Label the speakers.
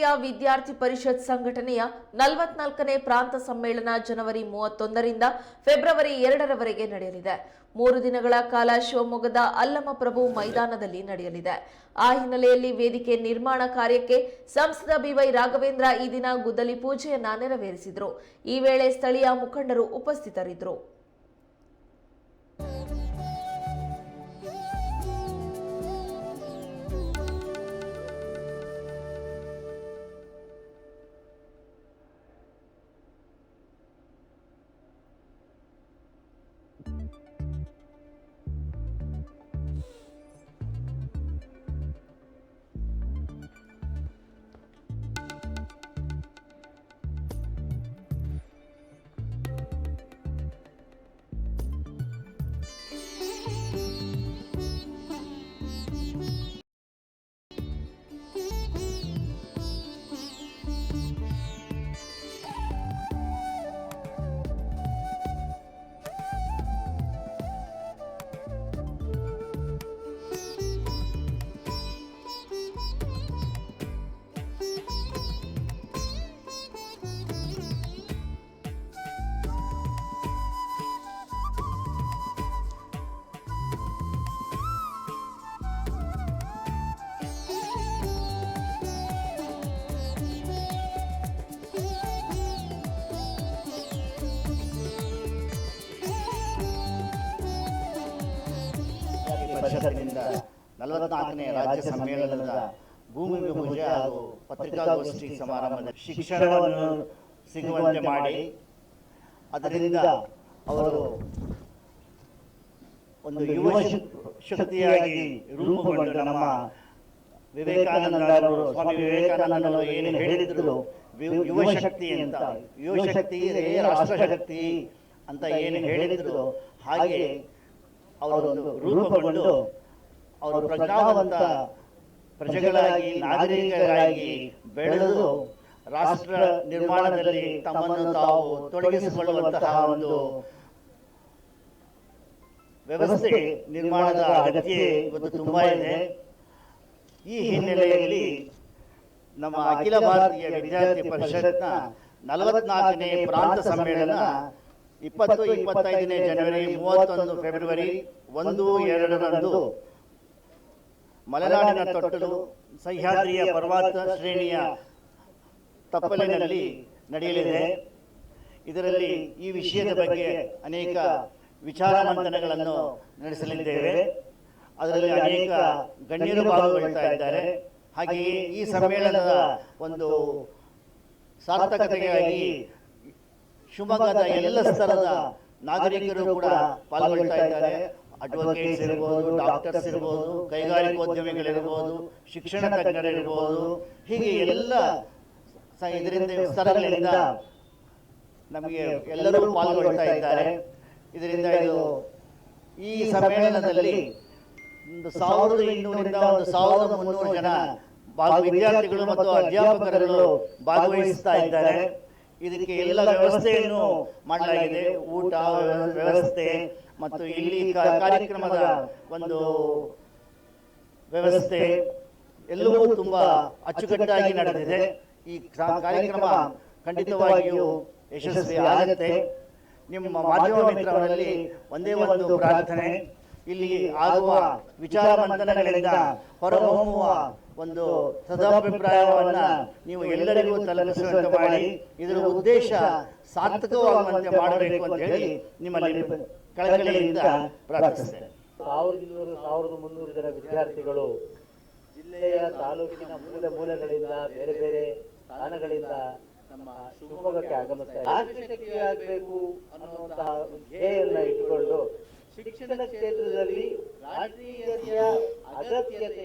Speaker 1: ರಾಷ್ಟ್ರೀಯ ವಿದ್ಯಾರ್ಥಿ ಪರಿಷತ್ ಸಂಘಟನೆಯ 44ನೇ ಪ್ರಾಂತ ಸಮ್ಮೇಳನ ಜನವರಿ 31ರಿಂದ ಫೆಬ್ರವರಿ 2ರವರೆಗೆ ನಡೆಯಲಿದೆ. 3 ದಿನಗಳ ಕಾಲ ಶಿವಮೊಗ್ಗದ ಅಲ್ಲಮಪ್ರಭು ಮೈದಾನದಲ್ಲಿ ನಡೆಯಲಿದೆ. ಆ ಹಿನ್ನೆಲೆಯಲ್ಲಿ ವೇದಿಕೆ ನಿರ್ಮಾಣ ಕಾರ್ಯಕ್ಕೆ ಸಂಸದ ಬಿವೈ ರಾಘವೇಂದ್ರ ಈ ದಿನ ಗುದ್ದಲಿ ಪೂಜೆಯನ್ನ ನೆರವೇರಿಸಿದರು. ಈ ವೇಳೆ ಸ್ಥಳೀಯ ಮುಖಂಡರು ಉಪಸ್ಥಿತರಿದ್ದರು.
Speaker 2: ಪರಿಷತ್ತಿನಿಂದ 44ನೇ ರಾಜ್ಯ ಸಮ್ಮೇಳನದ ಭೂಮಿ ಪೂಜೆ ಹಾಗೂ ಪತ್ರಿಕಾಗೋಷ್ಠಿ ಸಮಾರಂಭದ ಶಿಕ್ಷಣವನ್ನು ಸಿಗುವಂತೆ ಮಾಡಿ ಅದರಿಂದ ಅವರು ಒಂದು ಯುವ ಶಕ್ತಿಯಾಗಿ ರೂಪುಗೊಂಡು ನಮ್ಮ ವಿವೇಕಾನಂದರು ಸ್ವಾಮಿ ವಿವೇಕಾನಂದರು ಏನು ಹೇಳಿದ್ರು ಯುವ ಶಕ್ತಿ ಅಂತ, ಯುವ ಶಕ್ತಿ ರಾಷ್ಟ್ರಶಕ್ತಿ ಅಂತ ಏನು ಹೇಳಿದ್ರು ಹಾಗೆ ಅವರೊಂದು ರೂಪುಗೊಂಡು ಅವರು ಪ್ರಜ್ಞಾವಂತ ಪ್ರಜೆಗಳಾಗಿ ನಾಗರಿಕರಾಗಿ ಬೆಳೆದು ರಾಷ್ಟ್ರ ನಿರ್ಮಾಣದಲ್ಲಿ ತಮ್ಮನ್ನು ತಾವು ತೊಡಗಿಸಿಕೊಳ್ಳುವಂತಹ ಒಂದು ವ್ಯವಸ್ಥೆ ನಿರ್ಮಾಣದ ಅಗತ್ಯ ಇವತ್ತು ತುಂಬಾ ಇದೆ. ಈ ಹಿನ್ನೆಲೆಯಲ್ಲಿ ನಮ್ಮ ಅಖಿಲ ಭಾರತೀಯ ವಿದ್ಯಾರ್ಥಿ ಪರಿಷತ್ನ 44ನೇ ಪ್ರಾಂತ ಸಮ್ಮೇಳನ 20-25ನೇ ಜನವರಿ 31 ಫೆಬ್ರವರಿ 1-2ರಂದು ಮಲೆನಾಡಿನ ತೊಟ್ಟಲು ಸಹ್ಯಾದ್ರಿಯ ಪರ್ವತ ಶ್ರೇಣಿಯ ತಪ್ಪಲಿನಲ್ಲಿ ನಡೆಯಲಿದೆ. ಇದರಲ್ಲಿ ಈ ವಿಷಯದ ಬಗ್ಗೆ ಅನೇಕ ವಿಚಾರ ಮಂಥನಗಳನ್ನು ನಡೆಸಲಿದ್ದೇವೆ. ಅದರಲ್ಲಿ ಅನೇಕ ಗಣ್ಯರು ಭಾಗವಹಿಸ್ತಾ ಇದ್ದಾರೆ. ಹಾಗೆಯೇ ಈ ಸಮ್ಮೇಳನದ ಒಂದು ಸಾರ್ಥಕತೆಗಾಗಿ ಶಿವಮೊಗ್ಗದ ಎಲ್ಲ ಸ್ತರದ ನಾಗರಿಕರು ಕೂಡ ಪಾಲ್ಗೊಳ್ತಾ ಇದ್ದಾರೆ. ಅಡ್ವೊಕೇಟ್ಸ್ ಇರ್ಬೋದು, ಡಾಕ್ಟರ್ಸ್ ಇರ್ಬೋದು, ಕೈಗಾರಿಕೋದ್ಯಮಿಗಳಿರ್ಬೋದು, ಶಿಕ್ಷಣ ತಜ್ಞರಿರ್ಬೋದು, ಹೀಗೆ ಎಲ್ಲ ಇದರಿಂದ ಸ್ತರಗಳಿಂದ ನಮಗೆ ಎಲ್ಲರೂ ಪಾಲ್ಗೊಳ್ತಾ ಇದ್ದಾರೆ. ಇದರಿಂದ ಈ ಸಮ್ಮೇಳನದಲ್ಲಿ 1200ರಿಂದ 1300 ಜನ ವಿದ್ಯಾರ್ಥಿಗಳು ಮತ್ತು ಅಧ್ಯಾಪಕರುಗಳು ಭಾಗವಹಿಸ್ತಾ ಇದ್ದಾರೆ. ಇದಕ್ಕೆ ಎಲ್ಲ ವ್ಯವಸ್ಥೆಯನ್ನು ಮಾಡಲಾಗಿದೆ. ಊಟ ವ್ಯವಸ್ಥೆ ಮತ್ತು ಇಲ್ಲಿ ಕಾರ್ಯಕ್ರಮದ ಒಂದು ವ್ಯವಸ್ಥೆ ಎಲ್ಲವೂ ತುಂಬಾ ಅಚ್ಚುಕಟ್ಟಾಗಿ ನಡೆದಿದೆ. ಈ ಕಾರ್ಯಕ್ರಮ ಖಂಡಿತವಾಗಿಯೂ ಯಶಸ್ವಿ ಆಗುತ್ತೆ. ನಿಮ್ಮ ಮಾಧ್ಯಮ ಮಿತ್ರರಲ್ಲಿ ಒಂದೇ ಒಂದು ಪ್ರಾರ್ಥನೆ, ಇಲ್ಲಿ ಆಗುವ ವಿಚಾರ ಮಂಥನಗಳಿಂದ ಹೊರಹೊಮ್ಮುವ ಒಂದು ಸದಾಭಿಪ್ರಾಯವನ್ನ ನೀವು ಎಲ್ಲರಿಗೂ ತಲುಪಿಸುವಂತೆ ಮಾಡಿ ಇದರ ಉದ್ದೇಶ ಸಾರ್ಥಕವಾಗುವಂತೆ ಮಾಡಬೇಕು ಅಂತ ಹೇಳಿ ನಿಮ್ಮಲ್ಲಿ ಕಳಕಳಿಯಿಂದ ಪ್ರಾರ್ಥಿಸುತ್ತೇನೆ.
Speaker 3: 1200-1300 ಜನ ವಿದ್ಯಾರ್ಥಿಗಳು ಜಿಲ್ಲೆಯ ತಾಲೂಕಿನ ಮೂಲೆಗಳಿಂದ ಬೇರೆ ಬೇರೆ ಸ್ಥಾನಗಳಿಂದ ನಮ್ಮ ಶಿವಮೊಗ್ಗಕ್ಕೆ ಆಗಮಿಸ್ತಾರೆ. ರಾಷ್ಟ್ರಶಕ್ತಿಯಾಗಬೇಕು ಅನ್ನುವಂತಹ ಧ್ಯೇಯವನ್ನ ಇಟ್ಟುಕೊಂಡು ಶಿಕ್ಷಣ ಕ್ಷೇತ್ರದಲ್ಲಿ ರಾಷ್ಟ್ರೀಯತೆಯ ಅಗತ್ಯತೆ